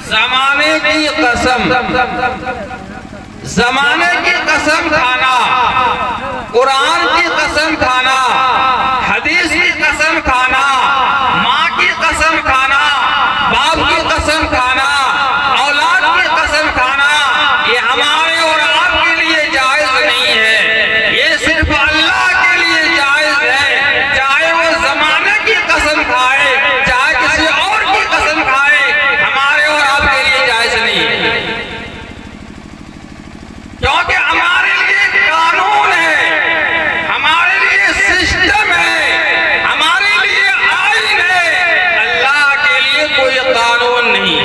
जमाने की कसम, जमाने की कसम खाना, कुरान की कसम खाना, हदीस की कसम खाना, माँ की कसम खाना, बाप की कसम खाना, औलाद की कसम खाना, ये हमारे और आपके लिए जायज नहीं है। ये सिर्फ अल्लाह के लिए जायज है। चाहे वो जमाने की कसम खाए, चाहे किसी और की कसम खाए, हमारे और आपके लिए जायज नहीं है। क्योंकि हमारे लिए कानून है, हमारे लिए सिस्टम है, हमारे लिए आईन है। अल्लाह के लिए कोई कानून नहीं।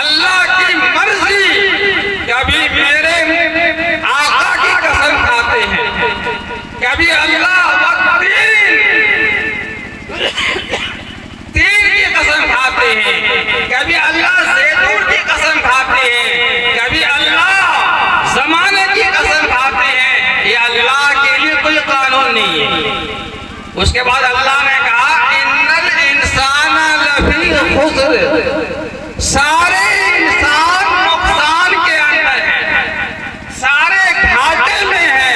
अल्लाह की मर्जी। कभी मेरे आका की कसम खाते हैं, कभी अल्लाह तीन की कसम खाते हैं, कभी अल्लाह ज़ैतून की कसम खाते हैं, कभी अल्लाह ज़माने की कसम खाते हैं। ये अल्लाह के लिए कोई कानून नहीं है। उसके बाद अल्लाह ने कहा इन्नल इंसान लफी खुस्र, सारे इंसान नुकसान के अंदर है, सारे घाटे में है।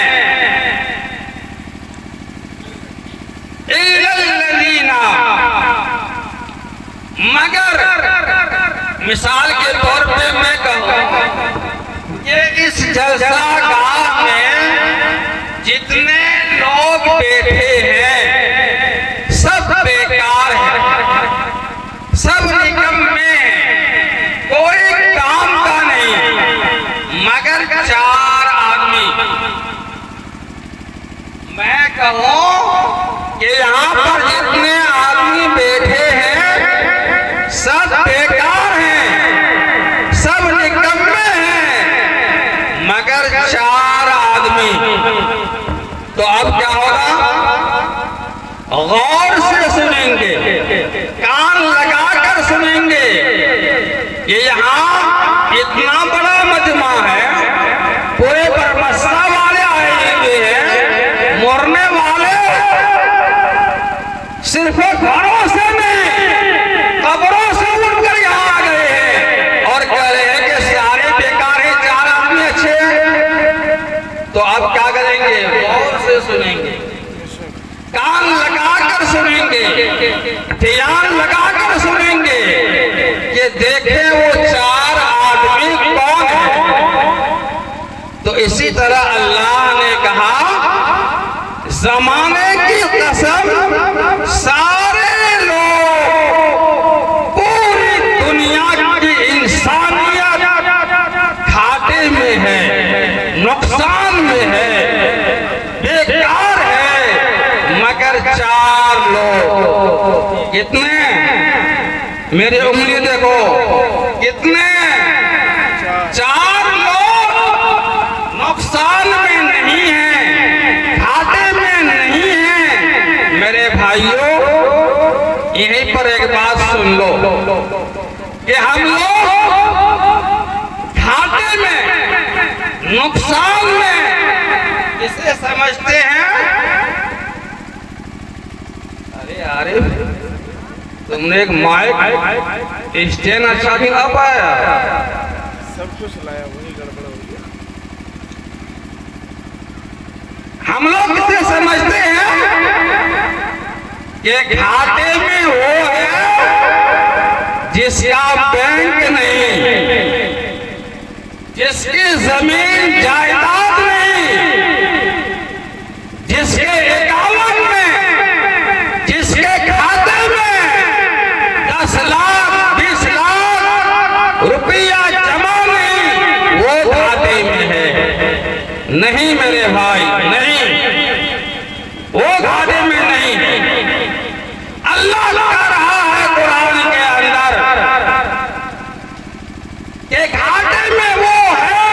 इल्लल्लज़ीना, मगर मिसाल के तौर पे मैं कहूँ कि इस जलसागाह में जितने लोग बैठे हैं सब बेकार हैं, सब निकम्मे, कोई काम का नहीं। मगर चार आदमी, मैं कहूँ कि यहाँ पर जितने आदमी बैठे हैं सब बेकार हैं, सब निकम्मे हैं, मगर चार आदमी। तो अब क्या होगा? गौर से सुनेंगे, कान लगाकर सुनेंगे। ये यहाँ इतना बड़ा मजमा है, पूरे बरमस्ता वाले आए हुए हैं, मरने वाले सिर्फ घरों से नहीं कब्रों से उठकर यहाँ आ गए हैं और कह रहे हैं कि सारे बेकार हैं, चार आदमी अच्छे हैं। तो अब क्या करेंगे? गौर से सुनेंगे, कान लगाकर सुनेंगे, ध्यान लगाकर सुनेंगे कि देखें वो चार आदमी कौन है। तो इसी तरह अल्लाह ने कहा जमाने की कसम, सारे लोग, पूरी दुनिया की इंसानियत घाटे में है, नुकसान में है, बेकार है, मगर चार लोग। कितने? मेरी उंगली देखो, कितने? चार लोग नुकसान में नहीं है, घाटे में नहीं है। मेरे भाइयों, यहीं पर एक बात सुन लो कि हम लोग घाटे में, नुकसान में इसे समझते हैं। अरे अरे, तुमने एक माइक स्टैंड अच्छा नहीं ला पाया, सब कुछ लाया, वही गड़बड़ हो गया। हम लोग इसे समझते हैं कि घाटे में वो है जिसका बैंक नहीं, जिसकी जमीन जायदाद नहीं, जिसके अकाउंट में, जिसके खाते में 10 लाख 20 लाख रुपया जमा नहीं, वो घाटे में है। नहीं मेरे भाई, नहीं, वो घाटे में नहीं। अल्लाह कह रहा है कुरान के अंदर कि घाटे में वो है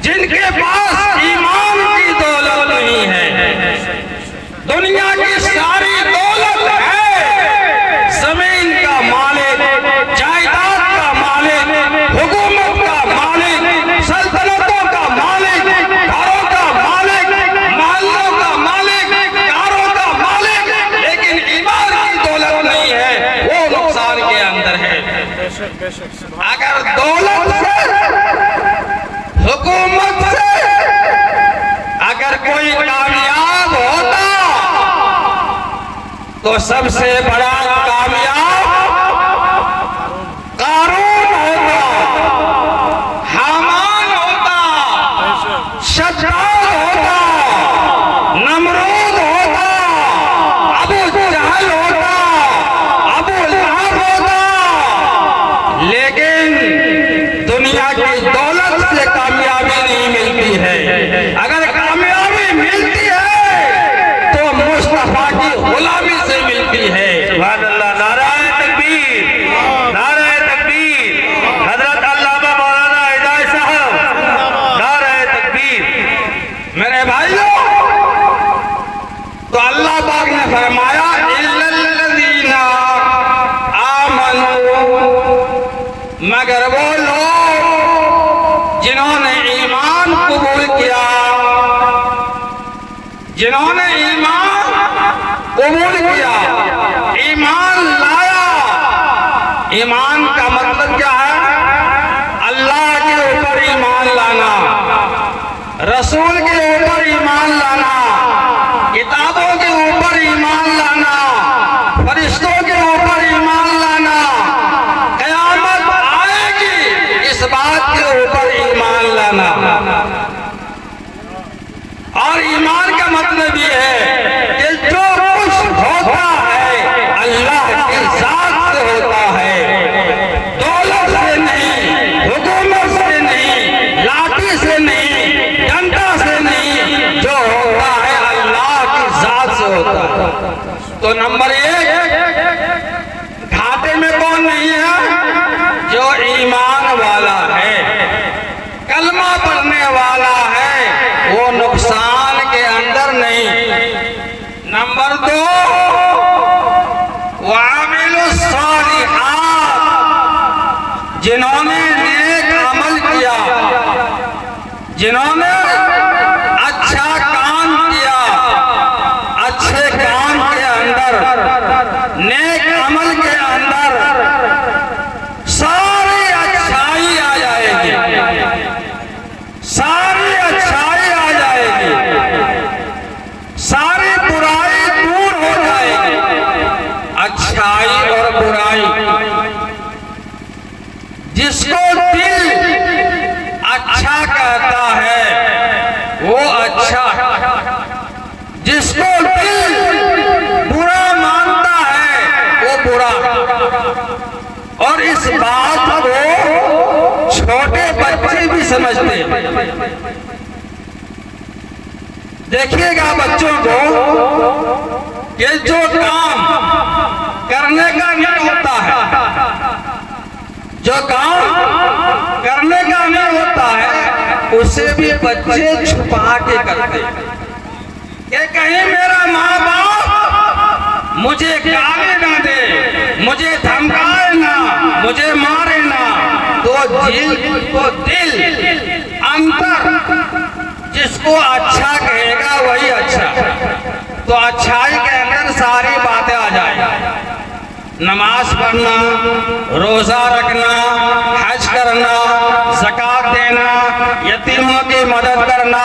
जिनके पास ईमान की दौलत नहीं है। दुनिया की सारी दौलत है, जमीन का मालिक, जायदाद का मालिक, हुकूमत का मालिक, सल्तनतों का मालिक, घरों का बेशक बेशक सुभान अगर दौलत से, हुकूमत से अगर कोई कामयाब होता तो सबसे बड़ा कामयाब कारून होता, हामान होता, शद्दाद होता, नमरूद होता, अबू जहल होता, अबू लहब होता। लेकिन दुनिया की दौलत से कामयाबी नहीं मिलती है। अगर कामयाबी मिलती है तो मुस्तफा की गुलामी से मिलती है। सुभान अल्लाह, नाराए तकबीर, नाराए तकबीर। हजरत अल्लामा मौलाना हिदायत साहब, नाराए तकबीर। मेरे भाइयों, तो अल्लाह पाक ने फरमाया इल्लल्लज़ीना आमनू, मगर वो लोग जिन्होंने ईमान कबूल किया, जिन्होंने ईमान कबूल किया, ईमान लाया। ईमान का मतलब क्या है? अल्लाह के ऊपर ईमान लाना, रसूल के ऊपर ईमान लाना, किताबों के ऊपर ईमान लाना, फरिश्तों के ऊपर ईमान लाना। क़यामत आएगी इस बात के ऊपर ईमान लाना। और ईमान का मतलब ये है कि जो कुछ होता है अल्लाह की ज़ात से होता है, दौलत से नहीं, हुकूमत से नहीं, लाठी से नहीं, डंडा से नहीं, जो होता है अल्लाह की ज़ात से होता है। तो नंबर एक, घाटे में कौन नहीं है? जो ईमान वाला है, कलमा पढ़ने वाला है, वो नुकसान के अंदर नहीं। नंबर दो, वामिलुस सालिहात, जिन्होंने नेक अमल किया, जिन्होंने अच्छा काम किया, अच्छे काम के अंदर, नेक अमल के अंदर सारी अच्छाई आ जाएगी, सारी अच्छाई आ जाएगी, सारी बुराई दूर हो जाएगी। अच्छाई और बुराई, जिसको दिल अच्छा कहता है वो अच्छा, जिसको दिल बुरा मानता है वो बुरा। और इस बात को छोटे बच्चे भी समझते हैं। देखिएगा बच्चों को कि जो काम करने का नहीं होता है, जो काम करने का नहीं होता है, उसे भी बच्चे छुपा के करते हैं कि कहीं मेरा माँ बाप मुझे गाली ना दे, मुझे धमकाए ना, मुझे मारे ना। तो दिल अंतर जिसको अच्छा कहेगा वही अच्छा। तो अच्छाई के अंदर सारी बातें आ जाए, नमाज पढ़ना, रोजा रखना, हज करना, ज़कात देना, यतीमों की मदद करना,